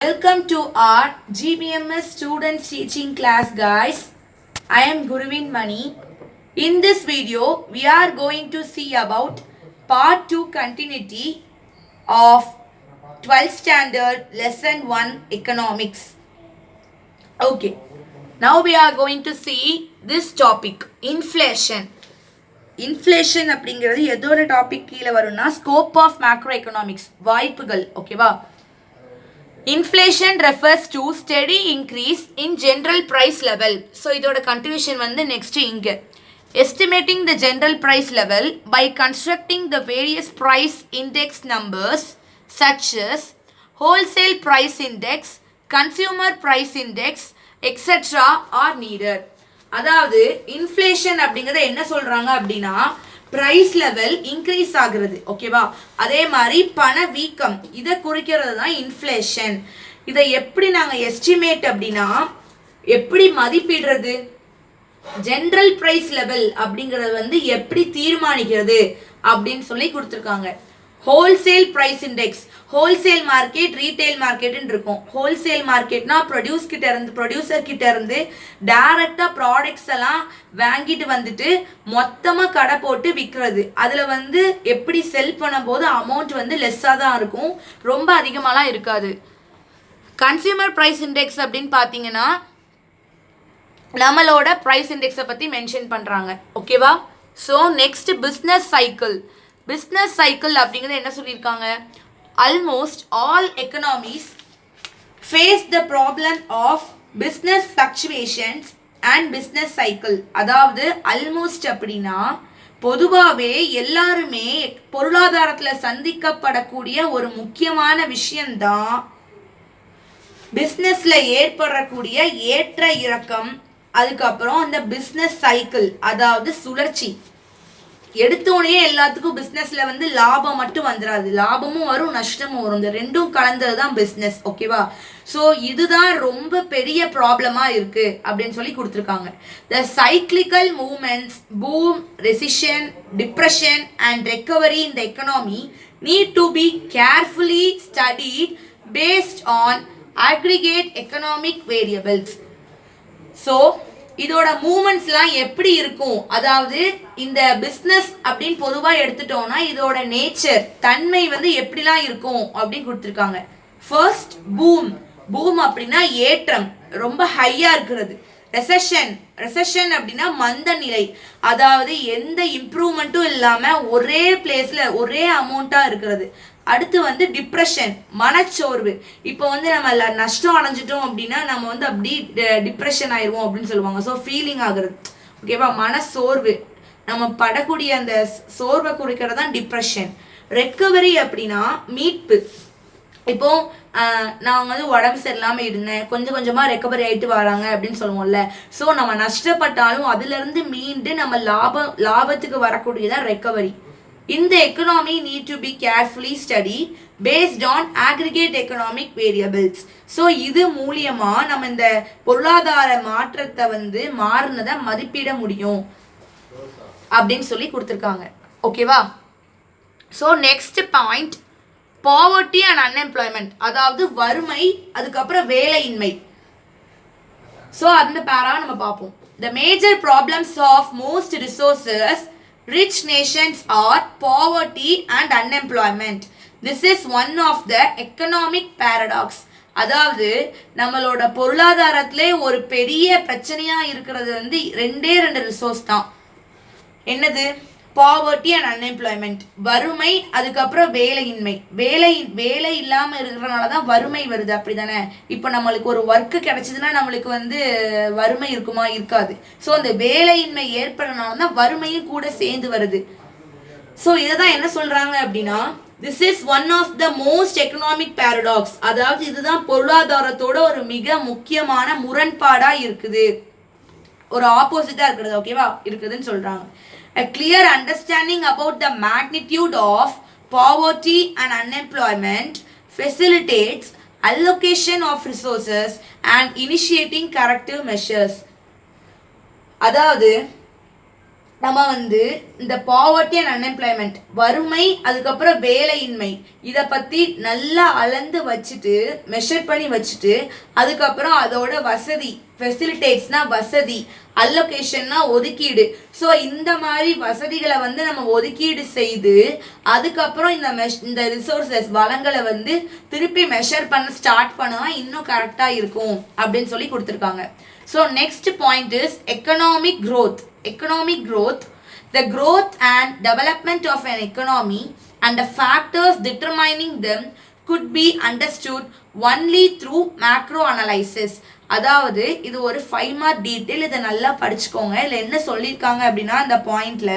Welcome to our GBMS students teaching class, guys. I am Guruvin Mani. In this video, we are going to see about part 2 continuity of 12th standard lesson 1 economics. Okay, now we are going to see this topic, inflation. Inflation அப்படிங்கிறது எதோட topic கீழே வரும்னா scope of macro economics வாய்ப்புகள். ஓகேவா? Inflation refers to steady increase in general price level. So இதோட continuation வந்து next இங்க. Estimating the general price level by constructing the various price index numbers such as wholesale price index, consumer price index, etc. are needed. அதாவது inflation அப்படிங்கிறத என்ன சொல்றாங்க அப்படின்னா price level increase ஆகுறது. ஓகேவா? அதே மாதிரி பண வீக்கம் இதை குறிக்கிறது தான் இன்ஃப்ளேஷன். இதை எப்படி நாங்கள் எஸ்டிமேட் அப்படின்னா எப்படி மதிப்பிடுறது, ஜென்ரல் பிரைஸ் லெவல் அப்படிங்கிறது வந்து எப்படி தீர்மானிக்கிறது அப்படின்னு சொல்லி கொடுத்துருக்காங்க. Wholesale price index, wholesale market retail மார்க்கெட்னு இருக்கும். ஹோல்சேல் மார்க்கெட்னா ப்ரொடியூசர் கிட்ட இருந்து டைரக்டா ப்ராடக்ட்ஸ் எல்லாம் வாங்கிட்டு வந்துட்டு மொத்தமாக கடை போட்டு விற்கிறது. அதில் வந்து எப்படி செல் பண்ணும்போது அமௌண்ட் வந்து லெஸ்ஸாக தான் இருக்கும், ரொம்ப அதிகமாலாம் இருக்காது. கன்சியூமர் ப்ரைஸ் இண்டெக்ஸ் அப்படின்னு பார்த்தீங்கன்னா நம்மளோட ப்ரைஸ் இண்டெக்ஸை பற்றி மென்ஷன் பண்ணுறாங்க. ஓகேவா? So next business cycle. Business cycle அப்படிங்கிறது என்ன சொல்லியிருக்காங்க, almost all economies face the problem of business fluctuations and business cycle. அதாவது almost அப்படின்னா பொதுவாகவே எல்லாருமே பொருளாதாரத்தில் சந்திக்கப்படக்கூடிய ஒரு முக்கியமான விஷயம்தான் பிஸ்னஸில் ஏற்படக்கூடிய ஏற்ற இறக்கம், அதுக்கப்புறம் அந்த பிஸ்னஸ் சைக்கிள் அதாவது சுழற்சி. எடுத்தோடனே எல்லாத்துக்கும் பிஸ்னஸில் வந்து லாபம் மட்டும் வந்துடாது, லாபமும் வரும் நஷ்டமும் வரும், இந்த ரெண்டும் கலந்தது தான் பிஸ்னஸ். ஓகேவா? ஸோ இதுதான் ரொம்ப பெரிய ப்ராப்ளமாக இருக்குது அப்படின்னு சொல்லி கொடுத்துருக்காங்க. The cyclical movements, boom, recession, depression and recovery in the economy need to be carefully studied based on aggregate economic variables. So இதோட மூமெண்ட்ஸ்லாம் எப்படி இருக்கும், அதாவது இந்த பிஸ்னஸ் அப்படின்னு பொதுவாக எடுத்துட்டோம்னா இதோட நேச்சர் தன்மை வந்து எப்படிலாம் இருக்கும் அப்படின்னு கொடுத்துருக்காங்க. First boom. பூம் அப்படின்னா ஏற்றம், ரொம்ப ஹையாக இருக்கிறது. ரெசஷன் அப்படின்னா மந்த நிலை, அதாவது எந்த இம்ப்ரூவ்மெண்ட்டும் இல்லாமல் ஒரே பிளேஸில் ஒரே அமௌண்ட்டாக இருக்கிறது. அடுத்து வந்து டிப்ரெஷன், மனச்சோர்வு. இப்போ வந்து நம்ம நஷ்டம் அடைஞ்சிட்டோம் அப்படின்னா நம்ம வந்து அப்படி டிப்ரெஷன் ஆயிடுவோம் அப்படின்னு சொல்லுவாங்க. ஸோ ஃபீலிங் ஆகுறது. ஓகேவா? மனசோர்வு, நம்ம படக்கூடிய அந்த சோர்வை குறிக்கிறது தான் டிப்ரெஷன். ரெக்கவரி அப்படின்னா மீட்பு. இப்போ நான் வந்து உடம்பு சரியில்லாமல் இருந்தேன், கொஞ்சம் கொஞ்சமாக ரெக்கவரி ஆகிட்டு வராங்க அப்படின்னு சொல்லுவோம்ல. ஸோ நம்ம நஷ்டப்பட்டாலும் அதுலேருந்து மீண்டு நம்ம லாபத்துக்கு வரக்கூடியதான் recovery. In the economy need to be carefully studied based on aggregate economic variables. So இது மூலியமா நம்ம இந்த பொருளாதார மாற்றத்தை வந்து மாறுனதை மதிப்பிட முடியும் அப்படின்னு சொல்லி கொடுத்துருக்காங்க. ஓகேவா? So next point, poverty and unemployment, அதாவது வறுமை, அதுக்கப்புறம் வேலையின்மை. ஸோ அந்த பேரா நம்ம பார்ப்போம். The major problems of most resources rich nations are poverty and unemployment. This is one of the economic paradox. அதாவது நம்மளோட பொருளாதாரத்திலே ஒரு பெரிய பிரச்சனையா இருக்கிறது வந்து ரெண்டே ரிசோர்ஸ் தான். என்னது? பாவர்ட்டி அண்ட் அன்எம்ப்ளாய்மெண்ட், வறுமை, அதுக்கப்புறம் வேலையின்மை. வேலை இல்லாமல் இருக்கிறனால தான் வறுமை வருது, அப்படி தானே? இப்போ நம்மளுக்கு ஒரு ஒர்க்கு கிடைச்சதுன்னா நம்மளுக்கு வந்து வறுமை இருக்குமா? இருக்காது. ஸோ அந்த வேலையின்மை ஏற்படுறதுனால தான் வறுமையும் கூட சேர்ந்து வருது. ஸோ இதை தான் என்ன சொல்கிறாங்க அப்படின்னா this is one of the most economic paradox. அதாவது இதுதான் பொருளாதாரத்தோட ஒரு மிக முக்கியமான முரண்பாடாக இருக்குது, ஒரு ஆப்போசிட்டாக இருக்கிறது. ஓகேவா? இருக்குதுன்னு சொல்கிறாங்க. A clear understanding about the magnitude of poverty and unemployment facilitates allocation of resources and initiating corrective measures. அதாவது நம்ம வந்து இந்த பாவர்ட்டி அண்ட் அன்எம்ப்ளாய்மெண்ட், வறுமை, அதுக்கப்புறம் வேலையின்மை, இதை பற்றி நல்லா அளந்து வச்சுட்டு மெஷர் பண்ணி வச்சுட்டு அதுக்கப்புறம் அதோட வசதி, ஃபெசிலிட்டேட்ஸ்னா வசதி, அல்லொகேஷன்னா ஒதுக்கீடு. ஸோ இந்த மாதிரி வசதிகளை வந்து நம்ம ஒதுக்கீடு செய்து அதுக்கப்புறம் இந்த ரிசோர்ஸஸ் வளங்களை வந்து திருப்பி மெஷர் பண்ண ஸ்டார்ட் பண்ணால் இன்னும் கரெக்டாக இருக்கும் அப்படின்னு சொல்லி கொடுத்துருக்காங்க. So next point is economic growth. Economic growth, the growth and development of an economy and the factors determining them could be understood only through macro analysis. அதாவது இது ஒரு 5 மார்க் டீட்டெயில், இதை நல்லா படிச்சுக்கோங்க. இதில் என்ன சொல்லியிருக்காங்க அப்படின்னா அந்த பாயிண்ட்ல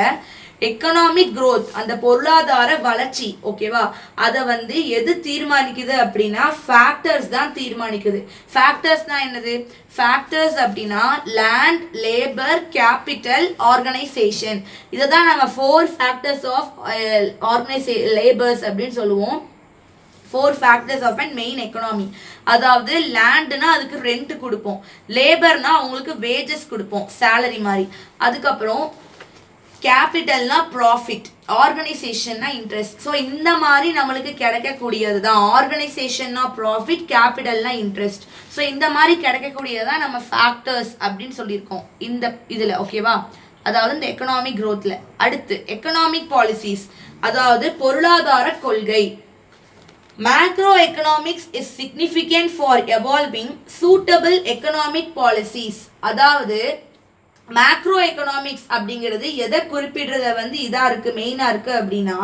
எக்கனாமிக் growth, அந்த பொருளாதார வளர்ச்சி, ஓகேவா, அதை வந்து எது தீர்மானிக்குது அப்படின்னா ஃபேக்டர்ஸ் தான் தீர்மானிக்குது. ஃபேக்டர்ஸ்னா என்னது? ஃபேக்டர்ஸ் அப்படின்னா லேண்ட், லேபர், கேபிட்டல், ஆர்கனைசேஷன். இதை தான் நம்ம 4 ஃபேக்டர்ஸ் ஆஃப் லேபர்ஸ் அப்படின்னு சொல்லுவோம். 4 factors of and main economy. அதாவது லேண்டுனா அதுக்கு ரெண்ட் கொடுப்போம், லேபர்னா அவங்களுக்கு வேஜஸ் கொடுப்போம், சேலரி மாதிரி. அதுக்கப்புறம் கேபிட்டல்னா ப்ராஃபிட், ஆர்கனைசேஷன்னா இன்ட்ரெஸ்ட். ஸோ இந்த மாதிரி நம்மளுக்கு கிடைக்கக்கூடியது தான் ஆர்கனைசேஷன்னா ப்ராஃபிட், கேபிட்டல்னா இன்ட்ரெஸ்ட். ஸோ இந்த மாதிரி கிடைக்கக்கூடியதான் நம்ம ஃபேக்டர்ஸ் அப்படின்னு சொல்லியிருக்கோம் இந்த இதில், ஓகேவா. அதாவது இந்த எக்கனாமிக் growthல. அடுத்து எக்கனாமிக் பாலிசிஸ், அதாவது பொருளாதார கொள்கை. Macroeconomics is significant for evolving suitable economic policies. அதாவது மேக்ரோ எக்கனாமிக்ஸ் அப்படிங்கிறது எதை குறிப்பிடுறத வந்து இதாக இருக்குது, மெயினாக இருக்குது அப்படின்னா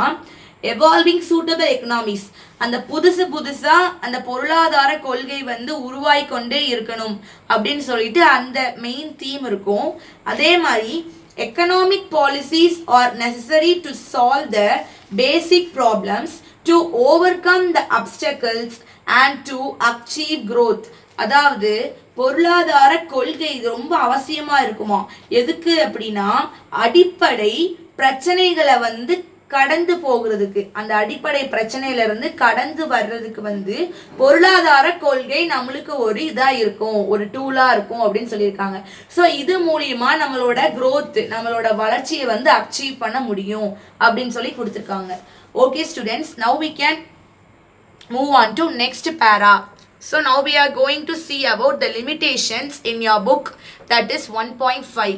எவால்விங் சூட்டபிள் எக்கனாமிக்ஸ். அந்த புதுசாக அந்த பொருளாதார கொள்கை வந்து உருவாகி கொண்டே இருக்கணும் அப்படின்னு சொல்லிட்டு அந்த மெயின் தீம் இருக்கும். அதே மாதிரி economic policies are necessary to solve the basic problems, to overcome the obstacles and to achieve growth. அதாவது பொருளாதார கொள்கை ரொம்ப அவசியமா இருக்குமா? எதுக்கு அப்படின்னா அடிப்படை பிரச்சனைகளை வந்து கடந்து போகிறதுக்கு, அந்த அடிப்படை பிரச்சனையில இருந்து கடந்து வர்றதுக்கு வந்து பொருளாதார கொள்கை நம்மளுக்கு ஒரு இதா இருக்கும், ஒரு டூலா இருக்கும் அப்படின்னு சொல்லியிருக்காங்க. ஸோ இது மூலியமா நம்மளோட growth, நம்மளோட வளர்ச்சியை வந்து அச்சீவ் பண்ண முடியும் அப்படின்னு சொல்லி கொடுத்துருக்காங்க. Okay students, now we can move on to next para. So now we are going to see about the limitations in your book, that is 1.5.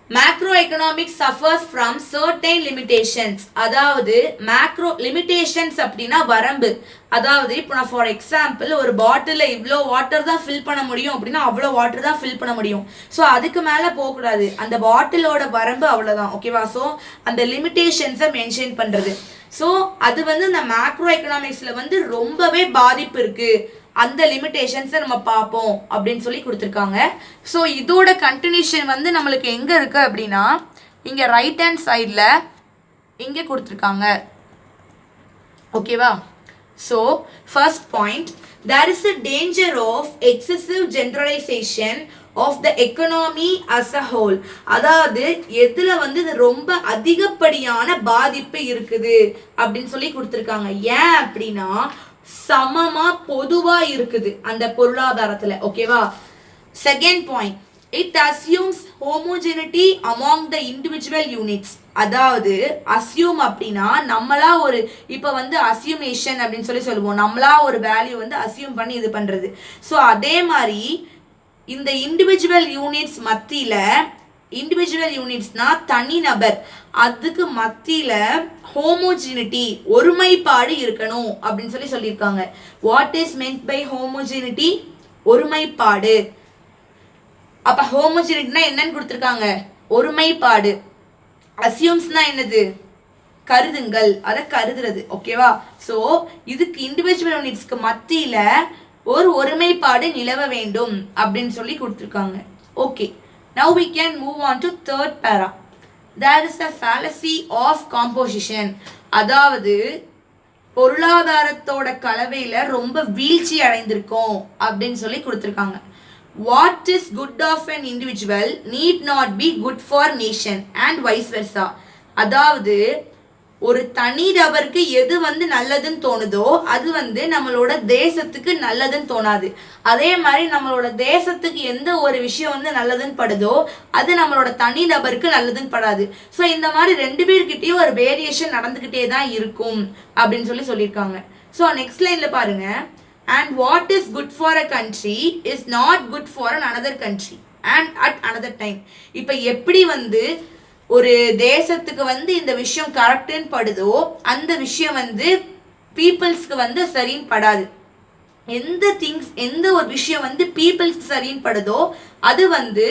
Macroeconomics suffers from certain limitations. அதாவது macro limitations அப்படின்னா வரம்பு. அதாவது இப்போ நான் for example ஒரு பாட்டிலில் இவ்வளோ water தான் ஃபில் பண்ண முடியும் அப்படின்னா அவ்வளோ வாட்டர் தான் ஃபில் பண்ண முடியும். ஸோ அதுக்கு மேலே போகக்கூடாது, அந்த பாட்டிலோட வரம்பு அவ்வளோதான், ஓகேவா. ஸோ அந்த லிமிடேஷன்ஸை மென்ஷன் பண்ணுறது. ஸோ அது வந்து இந்த மேக்ரோ எக்கனாமிக்ஸில் வந்து ரொம்பவே பாதிப்பு இருக்குது, அந்த லிமிடேஷன்ஸை நம்ம பார்ப்போம் அப்படின்னு சொல்லி கொடுத்துருக்காங்க. ஸோ இதோட கண்டினியூஷன் வந்து நம்மளுக்கு எங்கே இருக்குது அப்படின்னா இங்கே ரைட் ஹேண்ட் சைடில் இங்கே கொடுத்துருக்காங்க, ஓகேவா. So first point, there is a danger of excessive generalization of the economy as a whole. அதாவது எதுல வந்து இது ரொம்ப அதிகப்படியான பாதிப்பு இருக்குது அப்படின்னு சொல்லி கொடுத்துருக்காங்க. ஏன் அப்படின்னா சமமா பொதுவா இருக்குது அந்த பொருளாதாரத்துல, ஓகேவா. Second point, it assumes homogeneity among the individual units. அதாவது அசியூம் அப்படின்னா நம்மளா ஒரு இப்போ வந்து அசியூமேஷன் அப்படின்னு சொல்லி சொல்லுவோம், நம்மளா ஒரு வேல்யூ வந்து அசியூம் பண்ணி இது பண்றது. ஸோ அதே மாதிரி இந்த இண்டிவிஜுவல் யூனிட்ஸ் மத்தியில, இண்டிவிஜுவல் யூனிட்ஸ்னா தனிநபர், அதுக்கு மத்தியில ஹோமோஜினிட்டி, ஒருமைப்பாடு இருக்கணும் அப்படின்னு சொல்லி சொல்லியிருக்காங்க. What is மென்ட் by homogeneity? ஒருமைப்பாடு. அப்ப ஹோமோஜினிட்டினா என்னன்னு கொடுத்துருக்காங்க? ஒருமைப்பாடு. அசியூம்ஸ்னா என்னது? கருதுங்கள், அதை கருதுறது, ஓகேவா. ஸோ இதுக்கு இண்டிவிஜுவல் யூனிட்ஸ்க்கு மத்தியில ஒரு ஒருமைப்பாடு நிலவ வேண்டும் அப்படின்னு சொல்லி கொடுத்துருக்காங்க. Okay, now we can move on to third para. There is a fallacy of composition. அதாவது பொருளாதாரத்தோட கலவையில ரொம்ப வீழ்ச்சி அடைந்திருக்கும் அப்படின்னு சொல்லி கொடுத்துருக்காங்க. What is good of an individual need not be good for nation and vice versa. அதாவது ஒரு தனி நபருக்கு எது வந்து நல்லதுன்னு தோணுதோ அது வந்து நம்மளோட தேசத்துக்கு நல்லதுன்னு தோணாது. அதே மாதிரி நம்மளோட தேசத்துக்கு எந்த ஒரு விஷயம் வந்து நல்லதுன்னு படுதோ அது நம்மளோட தனி நபருக்கு நல்லதுன்னு படாது. ஸோ இந்த மாதிரி 2 பேர்கிட்டயும் ஒரு வேரியேஷன் நடந்துக்கிட்டே தான் இருக்கும் அப்படின்னு சொல்லியிருக்காங்க. ஸோ நெக்ஸ்ட் லைன்ல பாருங்க, and what is good for a country is not good for an another country and at another time. இப்போ எப்படி வந்து ஒரு தேசத்துக்கு வந்து இந்த விஷயம் கரெக்டுன்னு படுதோ அந்த விஷயம் வந்து பீப்புள்ஸ்க்கு வந்து சரின்னு படாது. எந்த ஒரு விஷயம் வந்து பீப்புள்ஸ்க்கு சரின்னு படுதோ அது வந்து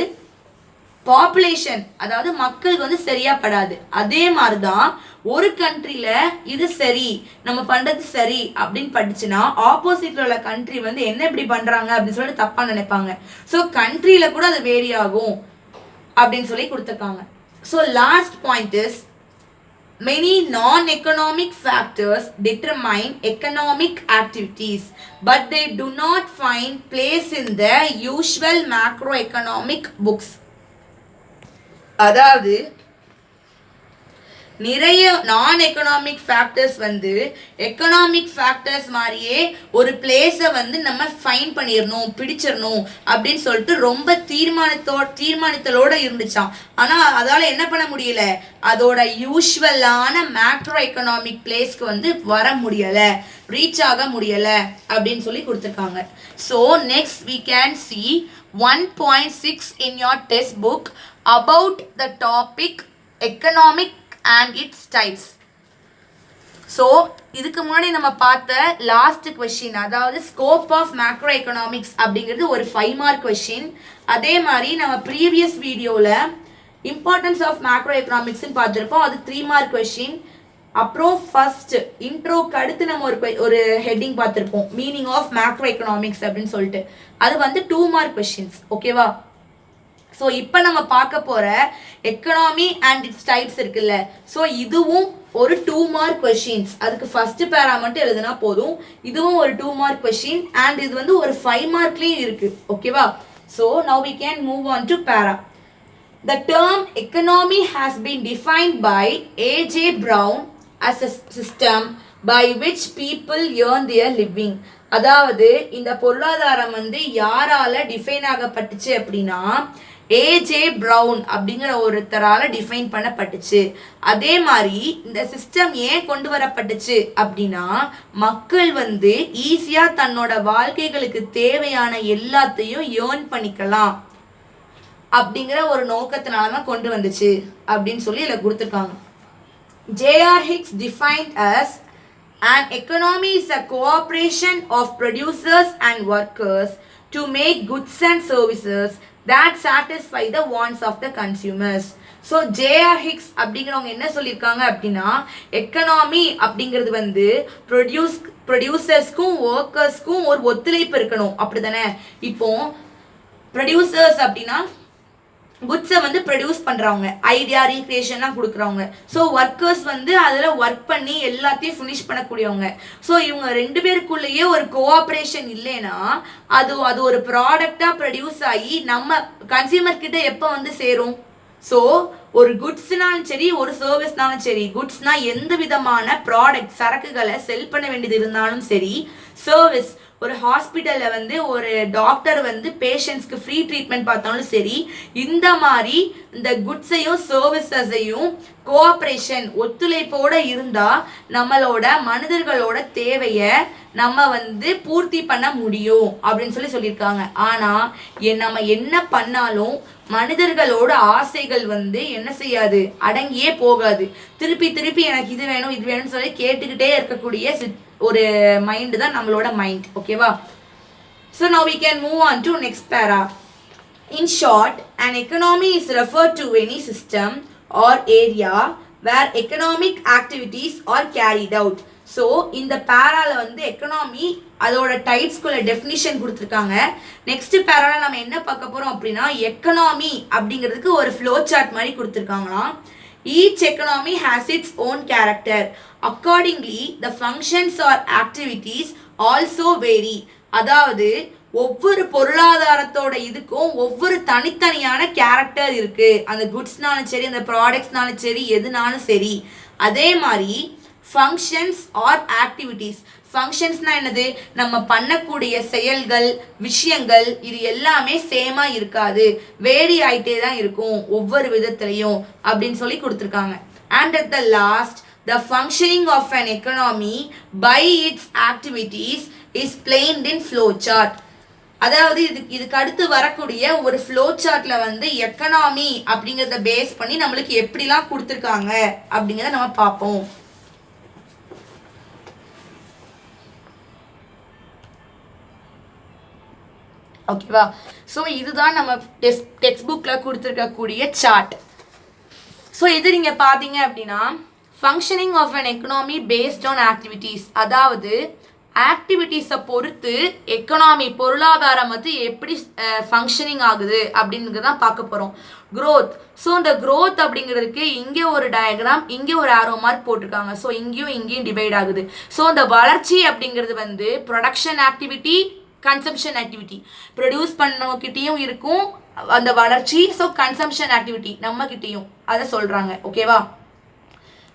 பாப்புலேஷன், அதாவது மக்களுக்கு வந்து சரியா படாது. அதே மாதிரிதான் ஒரு கண்ட்ரில இது சரி, நம்ம பண்றது சரி அப்படின்னு பட்டுச்சுன்னா ஆப்போசிட்ல உள்ள கண்ட்ரி வந்து என்ன இப்படி பண்றாங்க அப்படின்னு சொல்லிட்டு தப்பா நினைப்பாங்க. ஸோ கண்ட்ரில கூட அது வேரி ஆகும் அப்படின்னு சொல்லி கொடுத்துருக்காங்க. So last point is, many non-economic factors determine economic activities, but they do not find place in the usual macroeconomic books. அதாவது நிறைய நான் எக்கனாமிக் ஃபேக்டர்ஸ் வந்து எக்கனாமிக் ஃபேக்டர்ஸ் மாதிரியே ஒரு பிளேஸை வந்து நம்ம ஃபைன் பண்ணிடணும், பிடிச்சிடணும் அப்படின்னு சொல்லிட்டு ரொம்ப தீர்மானித்தலோட இருந்துச்சான். ஆனால் அதால் என்ன பண்ண முடியல, அதோட யூஸ்வலான மேக்ரோ எக்கனாமிக் பிளேஸ்க்கு வந்து வர முடியலை, ரீச் ஆக முடியலை அப்படின்னு சொல்லி கொடுத்துருக்காங்க. So next we can see 1.6 in your test book about the topic economic and its types. So இதுக்கு முன்னாடி நம்ம பார்த்த லாஸ்ட் கொஸ்டின், அதாவது ஸ்கோப் ஆஃப் மேக்ரோ எக்கனாமிக்ஸ் அப்படிங்கிறது ஒரு 5 மார்க் கொஸ்டின். அதே மாதிரி நம்ம ப்ரீவியஸ் வீடியோவில் இம்பார்ட்டன்ஸ் ஆஃப் மேக்ரோ எக்கனாமிக்ஸ்ன்னு பார்த்துருப்போம், அது 3 மார்க் கொஸ்டின். அப்புறம் ஃபர்ஸ்ட் இன்ட்ரோக்கு அடுத்து நம்ம ஒரு ஹெட்டிங் பார்த்துருப்போம், மீனிங் ஆஃப் மேக்ரோ எக்கனாமிக்ஸ் அப்படின்னு சொல்லிட்டு, அது வந்து 2 மார்க் கொஸ்டின்ஸ். ஓகேவா? ஸோ இப்போ நம்ம பார்க்க போகிற எக்கனாமி அண்ட் இட்ஸ் டைப்ஸ் இருக்குல்ல, ஸோ இதுவும் ஒரு 2 மார்க் கொஸ்டின்ஸ். அதுக்கு ஃபர்ஸ்ட் பேரா மட்டும் எழுதுனா போதும். இதுவும் ஒரு 2 மார்க் கொஸ்டின் அண்ட் இது வந்து ஒரு 5 மார்க்லேயும் இருக்குது. ஓகேவா? So now we can move on to para. The term economy has been defined by A.J. Brown as a system by which people earn their living. அதாவது இந்த பொருளாதாரம் வந்து யாரால டிஃபைன் ஆகப்பட்டுச்சு அப்படின்னா ஏஜே பிரவுன் அப்படிங்கிற ஒருத்தரால டிஃபைன் பண்ணப்பட்டுச்சு. அதே மாதிரி இந்த சிஸ்டம் ஏன் கொண்டு வரப்பட்டுச்சு அப்படின்னா மக்கள் வந்து ஈஸியா தன்னோட வாழ்க்கைகளுக்கு தேவையான எல்லாத்தையும் ஏர்ன் பண்ணிக்கலாம் அப்படிங்கிற ஒரு நோக்கத்தினால தான் கொண்டு வந்துச்சு அப்படின்னு சொல்லி இதில் கொடுத்துருக்காங்க. J.R. Hicks defined as an economy is a cooperation of producers and workers to make goods and services that satisfy the wants of the consumers. So J.R. Hicks அப்படிங்கிறவங்க என்ன சொல்லியிருக்காங்க அப்படின்னா எக்கனாமி அப்படிங்கிறது வந்து ப்ரொடியூசர்ஸ்க்கும் ஒர்க்கர்ஸ்க்கும் ஒரு ஒத்துழைப்பு இருக்கணும், அப்படி தானே? இப்போ ப்ரொடியூசர்ஸ் அப்படின்னா குட்ஸை வந்து ப்ரொடியூஸ் பண்ணுறவங்க, ஐடியா ரீக்ரியேஷன்லாம் கொடுக்குறவங்க. ஸோ ஒர்க்கர்ஸ் வந்து அதில் ஒர்க் பண்ணி எல்லாத்தையும் ஃபினிஷ் பண்ணக்கூடியவங்க. ஸோ இவங்க 2 பேருக்குள்ளேயே ஒரு கோஆப்ரேஷன் இல்லைன்னா அது ஒரு ப்ராடக்டாக ப்ரொடியூஸ் ஆகி நம்ம கன்சியூமர் கிட்ட எப்போ வந்து சேரும்? ஸோ ஒரு குட்ஸ்னாலும் சரி ஒரு சர்வீஸ்னாலும் சரி, குட்ஸ்னா எந்த விதமான ப்ராடக்ட் சரக்குகளை செல் பண்ண வேண்டியது இருந்தாலும் சரி, சர்வீஸ் ஒரு ஹாஸ்பிட்டலில் வந்து ஒரு டாக்டர் வந்து பேஷண்ட்ஸ்க்கு ஃப்ரீ ட்ரீட்மெண்ட் பார்த்தாலும் சரி, இந்த மாதிரி இந்த குட்ஸையும் சர்வீசஸையும் கோஆப்ரேஷன் ஒத்துழைப்போடு இருந்தால் நம்மளோட மனிதர்களோட தேவையை நம்ம வந்து பூர்த்தி பண்ண முடியும் அப்படின்னு சொல்லியிருக்காங்க. ஆனால் நம்ம என்ன பண்ணாலும் மனிதர்களோட ஆசைகள் வந்து என்ன செய்யாது, அடங்கியே போகாது. திருப்பி எனக்கு இது வேணும் இது வேணும்னு சொல்லி கேட்டுக்கிட்டே இருக்கக்கூடிய ஒரு மைண்டு தான் நம்மளோட மைண்ட். ஓகேவா? So now we can move on to next para. In short, an economy is referred to any system or area where economic activities are carried out. So இந்த பேரால வந்து எக்கனாமி அதோட டைப்ஸ்குள்ள டெஃபினிஷன் கொடுத்துருக்காங்க. Next பேரால நம்ம என்ன பார்க்க போகிறோம் அப்படின்னா எக்கனாமி அப்படிங்கிறதுக்கு ஒரு ஃப்ளோ சார்ட் மாதிரி கொடுத்துருக்காங்களாம். Each economy has its own character. Accordingly, the functions or activities also vary. அதாவது ஒவ்வொரு பொருளாதாரத்தோட இதுக்கும் ஒவ்வொரு தனித்தனியான கேரக்டர் இருக்கு. அந்த குட்ஸ்னாலும் சரி அந்த ப்ராடக்ட்ஸ்னாலும் சரி எதுனாலும் சரி. அதே மாதிரி ஃபங்க்ஷன்ஸ் ஆர் ஆக்டிவிட்டீஸ். ஃபங்க்ஷன்ஸ்னா என்னது? நம்ம பண்ணக்கூடிய செயல்கள், விஷயங்கள் இது எல்லாமே சேமா இருக்காது, வேரி ஆயிட்டே தான் இருக்கும் ஒவ்வொரு விதத்திலையும் அப்படின்னு சொல்லி கொடுத்துருக்காங்க. And at the last, the functioning of an economy by its activities is explained in flow chart. அதாவது இதுக்கு அடுத்து வரக்கூடிய ஒரு ஃப்ளோ சார்ட்ல வந்து எக்கனாமி அப்படிங்கிறத பேஸ் பண்ணி நம்மளுக்கு எப்படிலாம் கொடுத்துருக்காங்க அப்படிங்கிறத நம்ம பார்ப்போம். ஓகேவா? ஸோ இதுதான் நம்ம டெக்ஸ்ட் புக்கில் கொடுத்துருக்கக்கூடிய சார்ட். ஸோ இது நீங்கள் பார்த்தீங்க அப்படின்னா functioning of an economy based on activities, அதாவது ஆக்டிவிட்டீஸை பொறுத்து எக்கனாமி பொருளாதாரம் வந்து எப்படி ஃபங்க்ஷனிங் ஆகுது அப்படிங்கிறது தான் பார்க்க போகிறோம். க்ரோத். ஸோ இந்த க்ரோத் அப்படிங்கிறதுக்கு இங்கே ஒரு டயக்ராம், இங்கே ஒரு ஆரோ மார்க் போட்டிருக்காங்க. ஸோ இங்கேயும் டிவைட் ஆகுது. ஸோ இந்த வளர்ச்சி அப்படிங்கிறது வந்து production activity, consumption activity. Produce பண்ணவங்கிட்டையும் இருக்கும் அந்த வளர்ச்சி. ஸோ கன்சம்ஷன் ஆக்டிவிட்டி நம்ம கிட்டேயும் அதை சொல்கிறாங்க. ஓகேவா?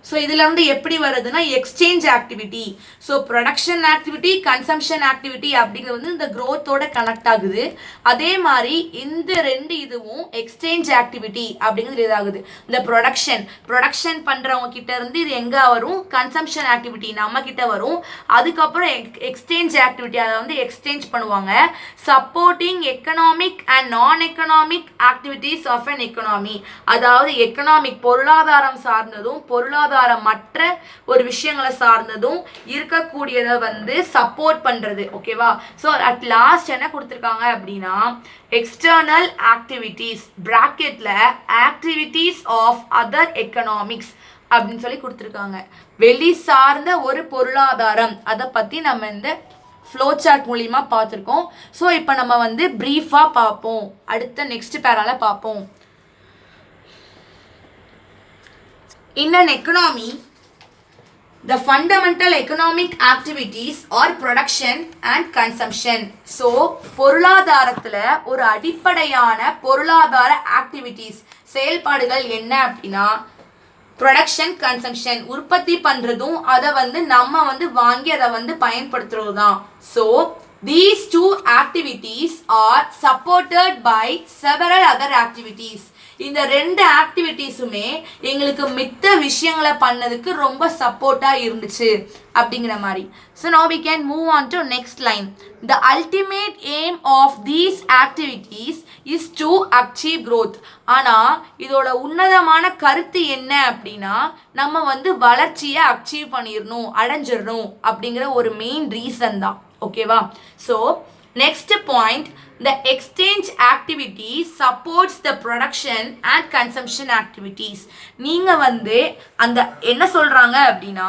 ஸோ இதில் வந்து எப்படி வருதுன்னா exchange activity. So production activity, consumption activity அப்படிங்கிறது வந்து இந்த க்ரோத்தோட கனெக்ட் ஆகுது. அதே மாதிரி இந்த ரெண்டு இதுவும் எக்ஸ்சேஞ்ச் ஆக்டிவிட்டி அப்படிங்கிறது இதாகுது. இந்த ப்ரொடக்ஷன் பண்ணுறவங்க கிட்ட இருந்து இது எங்கே வரும்? கன்சம்ஷன் ஆக்டிவிட்டி நம்ம கிட்ட வரும். அதுக்கப்புறம் எக்ஸ்சேஞ்ச் ஆக்டிவிட்டி, அதை வந்து எக்ஸ்சேஞ்ச் பண்ணுவாங்க. Supporting economic and non economic activities of an economy, அதாவது எக்கனாமிக் பொருளாதாரம் சார்ந்ததும் பொருளாதார மற்ற ஒரு விஷயங்களை சார்ந்ததும் இருக்கக்கூடியதை வந்து சப்போர்ட் பண்றது. ஓகேவா? ஸோ அட் லாஸ்ட் என்ன கொடுத்துருக்காங்க அப்படின்னா எக்ஸ்டர்னல் ஆக்டிவிட்டீஸ் பிராக்கெட்ல ஆக்டிவிட்டீஸ் ஆஃப் அதர் எக்கனாமிக்ஸ் அப்படின்னு சொல்லி கொடுத்துருக்காங்க. வெளி சார்ந்த ஒரு பொருளாதாரம், அதை பத்தி நம்ம இந்த ஃப்ளோ சார்ட் மூலியமா பார்த்துருக்கோம். ஸோ இப்போ நம்ம வந்து பிரீஃபா பார்ப்போம். அடுத்த நெக்ஸ்ட் பேரால பார்ப்போம். In an economy, the fundamental economic activities are production and consumption. So பொருளாதாரத்துல ஒரு அடிப்படையான பொருளாதார ஆக்டிவிட்டீஸ், செயல்பாடுகள் என்ன அப்படின்னா ப்ரொடக்ஷன், கன்சம்ஷன், உற்பத்தி பண்றதும் அதை வந்து நம்ம வந்து வாங்கி அதை வந்து பயன்படுத்துறது தான். So these two activities are supported by several other activities. இந்த ரெண்டு ஆக்டிவிட்டீஸுமே எங்களுக்கு மித்த விஷயங்களை பண்ணதுக்கு ரொம்ப சப்போர்ட்டாக இருந்துச்சு அப்படிங்கிற மாதிரி. So now we can move on to next line. The ultimate aim of these activities is to achieve growth. ஆனால் இதோட உன்னதமான கருத்து என்ன அப்படின்னா நம்ம வந்து வளர்ச்சியை அச்சீவ் பண்ணிடணும், அடைஞ்சிடணும் அப்படிங்கிற ஒரு மெயின் ரீசன் தான். ஓகேவா? So next point, the exchange activity supports the production and consumption activities. நீங்க வந்து அந்த என்ன சொல்றாங்க அப்படின்னா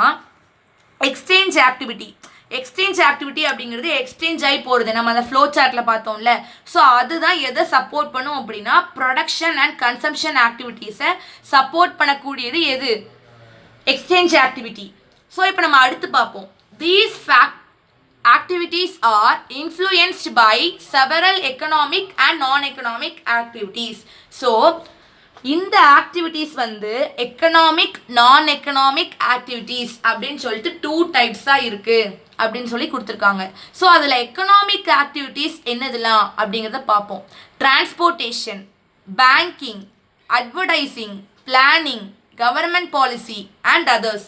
எக்ஸ்சேஞ்ச் ஆக்டிவிட்டி அப்படிங்கிறது எக்ஸ்சேஞ்ச் ஆகி போகிறது. நம்ம அந்த ஃப்ளோ சார்ட்ல பார்த்தோம்ல. ஸோ அதுதான் எதை சப்போர்ட் பண்ணும் அப்படின்னா ப்ரொடக்ஷன் அண்ட் கன்சம்ஷன் ஆக்டிவிட்டீஸை சப்போர்ட் பண்ணக்கூடியது எது? Exchange activity. ஸோ இப்போ நம்ம அடுத்து பார்ப்போம். These activities are influenced by several economic and non-economic activities. So இந்த ஆக்டிவிட்டீஸ் வந்து எக்கனாமிக், நான் எக்கனாமிக் ஆக்டிவிட்டீஸ் அப்படின்னு சொல்லிட்டு 2 டைப்ஸாக இருக்கு அப்படின்னு சொல்லி கொடுத்துருக்காங்க. ஸோ அதில் எக்கனாமிக் ஆக்டிவிட்டீஸ் என்னதுலாம் அப்படிங்கிறத பார்ப்போம். Transportation, banking, advertising, planning, government policy and others.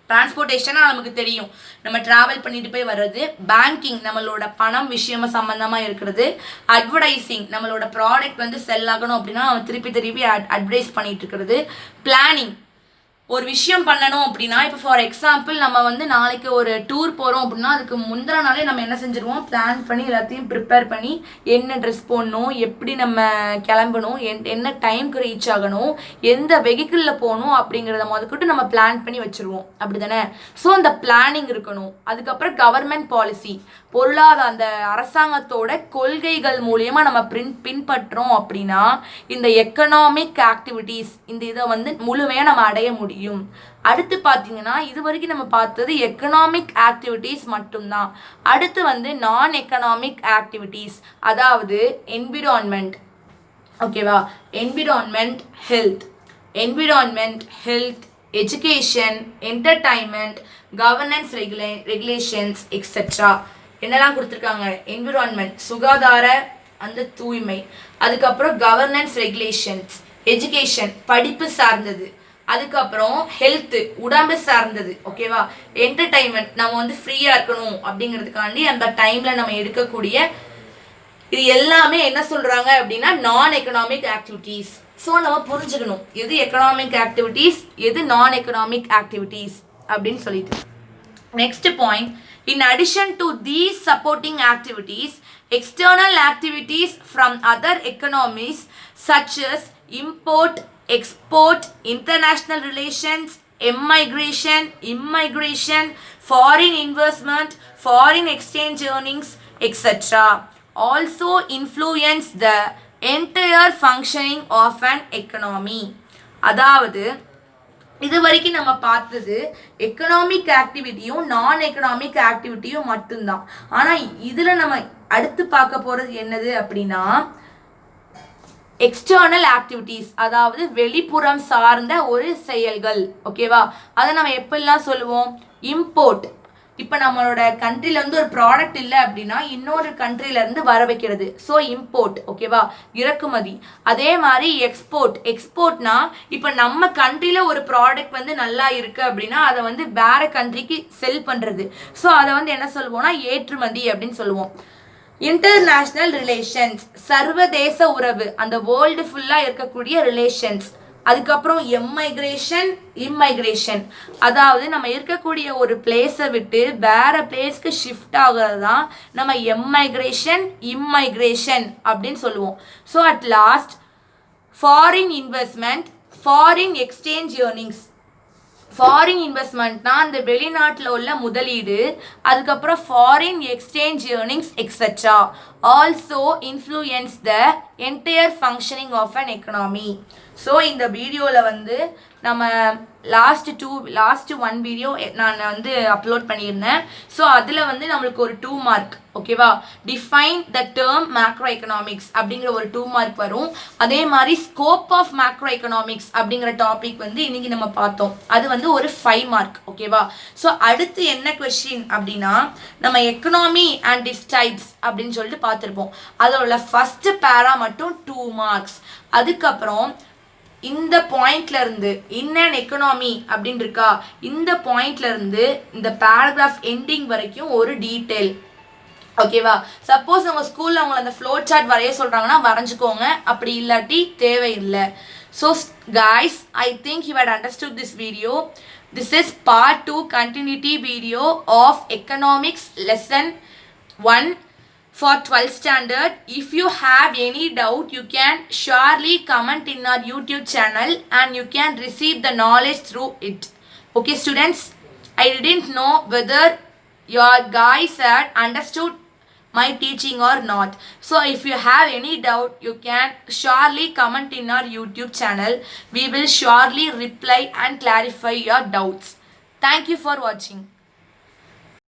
டிரான்ஸ்போர்ட்டேஷனாக நமக்கு தெரியும், நம்ம ட்ராவல் பண்ணிட்டு போய் வர்றது. பேங்கிங் நம்மளோட பணம் விஷயமா சம்மந்தமாக இருக்கிறது. அட்வர்டைசிங் நம்மளோட ப்ராடக்ட் வந்து செல் ஆகணும் அப்படின்னா நம்ம திருப்பி அட்வர்டைஸ் பண்ணிட்டு இருக்கிறது. பிளானிங் ஒரு விஷயம் பண்ணணும் அப்படின்னா இப்போ ஃபார் எக்ஸாம்பிள் நம்ம வந்து நாளைக்கு ஒரு டூர் போகிறோம் அப்படின்னா அதுக்கு முந்தின நாளே நம்ம என்ன செஞ்சுருவோம், பிளான் பண்ணி எல்லாத்தையும் ப்ரிப்பேர் பண்ணி என்ன ட்ரெஸ் போடணும், எப்படி நம்ம கிளம்பணும், என்ன டைமுக்கு ரீச் ஆகணும், எந்த வெஹிக்கிளில் போகணும் அப்படிங்கிறத முதற்கொண்டு நம்ம பிளான் பண்ணி வச்சுருவோம். அப்படி தானே? ஸோ அந்த பிளானிங் இருக்கணும். அதுக்கப்புறம் கவர்மெண்ட் பாலிசி, பொருளாதார அந்த அரசாங்கத்தோட கொள்கைகள் மூலயமா நம்ம பின்பற்றோம் அப்படின்னா இந்த எக்கனாமிக் ஆக்டிவிட்டீஸ் இந்த இதை வந்து முழுமையாக நம்ம அடைய முடியும். அடுத்து பார்த்தீங்கன்னா இது வரைக்கும் நம்ம பார்த்தது எக்கனாமிக் ஆக்டிவிட்டீஸ் மட்டும்தான். அடுத்து வந்து நான் எக்கனாமிக் ஆக்டிவிட்டீஸ், அதாவது என்விரான்மெண்ட். ஓகேவா? Environment, health education, entertainment, governance regulations etcetera. என்னெல்லாம் கொடுத்துருக்காங்க? என்விரான்மெண்ட் சுகாதார அந்த தூய்மை, அதுக்கப்புறம் கவர்னன்ஸ் ரெகுலேஷன்ஸ், எஜுகேஷன் படிப்பு சார்ந்தது, அதுக்கப்புறம் ஹெல்த் உடம்பு சார்ந்தது, ஓகேவா. என்டர்டைன்மெண்ட் நம்ம வந்து ஃப்ரீயாக இருக்கணும் அப்படிங்கிறதுக்காண்டி அந்த டைமில் நம்ம எடுக்கக்கூடிய இது எல்லாமே என்ன சொல்கிறாங்க அப்படின்னா நான் எக்கனாமிக் ஆக்டிவிட்டீஸ். ஸோ நம்ம புரிஞ்சுக்கணும் எது எக்கனாமிக் ஆக்டிவிட்டீஸ், எது நான் எக்கனாமிக் ஆக்டிவிட்டீஸ் அப்படின்னு சொல்லிட்டு. Next point, in addition to these supporting activities, external activities from other economies such as import, export, international relations, immigration, foreign investment, foreign exchange earnings, etc. also influence the entire functioning of an economy. அதாவது இது வரைக்கும் நம்ம பார்த்தது economic ஆக்டிவிட்டியும் நான் economic ஆக்டிவிட்டியும் மட்டும்தான். ஆனால் இதில் நம்ம அடுத்து பார்க்க போகிறது என்னது அப்படின்னா எக்ஸ்டர்னல் ஆக்டிவிட்டீஸ், அதாவது வெளிப்புறம் சார்ந்த ஒரு செயல்கள், ஓகேவா. அதை நம்ம எப்படிலாம் சொல்லுவோம்? இம்போர்ட், இப்போ நம்மளோட கண்ட்ரில வந்து ஒரு ப்ராடக்ட் இல்லை அப்படின்னா இன்னொரு கண்ட்ரில இருந்து வர வைக்கிறது, ஸோ இம்போர்ட், ஓகேவா, இறக்குமதி. அதே மாதிரி எக்ஸ்போர்ட்னா இப்போ நம்ம கண்ட்ரில ஒரு ப்ராடக்ட் வந்து நல்லா இருக்கு அப்படின்னா அதை வந்து வேற கண்ட்ரிக்கு செல் பண்றது, ஸோ அதை வந்து என்ன சொல்லுவோம்னா ஏற்றுமதி அப்படின்னு சொல்லுவோம். இன்டர்நேஷ்னல் ரிலேஷன்ஸ் சர்வதேச உறவு, அந்த வேர்ல்டு ஃபுல்லாக இருக்கக்கூடிய ரிலேஷன்ஸ். அதுக்கப்புறம் இம்மைக்ரேஷன், அதாவது நம்ம இருக்கக்கூடிய ஒரு பிளேஸை விட்டு வேற பிளேஸ்க்கு ஷிஃப்ட் ஆகிறது தான் நம்ம இம்மைக்ரேஷன் அப்படின்னு சொல்லுவோம். So at last foreign investment, foreign exchange earnings. Foreign இன்வெஸ்ட்மெண்ட்னா அந்த வெளிநாட்டில் உள்ள முதலீடு, அதுக்கப்புறம் foreign exchange earnings etcetera also influence the entire functioning of an economy. So இந்த வீடியோவில் வந்து நம்ம லாஸ்ட் ஒன் வீடியோ நான் வந்து அப்லோட் பண்ணியிருந்தேன். ஸோ அதில் வந்து நம்மளுக்கு ஒரு 2 மார்க், ஓகேவா. Define the term macro economics அப்படிங்கிற ஒரு 2 மார்க் வரும். அதே மாதிரி ஸ்கோப் ஆஃப் மேக்ரோ எக்கனாமிக்ஸ் அப்படிங்கிற டாபிக் வந்து இன்னைக்கு நம்ம பார்த்தோம், அது வந்து ஒரு 5 மார்க், ஓகேவா. ஸோ அடுத்து என்ன கொஸ்டின் அப்படின்னா நம்ம எக்கனாமி அண்ட் இட்ஸ் டைப்ஸ் அப்படின்னு சொல்லிட்டு பார்த்துருப்போம். அதோட ஃபர்ஸ்ட் பேரா மட்டும் 2 மார்க்ஸ். அதுக்கப்புறம் இந்த பாயிண்ட்ல இருந்து இன்னன் எக்கனாமி அப்படின்னு இருக்கா, இந்த பாயிண்ட்ல இருந்து இந்த பேராகிராஃப் எண்டிங் வரைக்கும் ஒரு டீட்டெயில், ஓகேவா. சப்போஸ் உங்க ஸ்கூல்ல அவங்க அந்த ஃப்ளோ சார்ட் வரைய சொல்றாங்கன்னா வரைஞ்சுக்கோங்க, அப்படி இல்லாட்டி தேவையில்லை. So guys, I think you had understood this video. This is part 2 continuity video of economics lesson 1 for 12th standard. If you have any doubt, you can surely comment in our YouTube channel and you can receive the knowledge through it. Okay students, I didn't know whether your guys had understood my teaching or not. So if you have any doubt, you can surely comment in our YouTube channel. We will surely reply and clarify your doubts. Thank you for watching.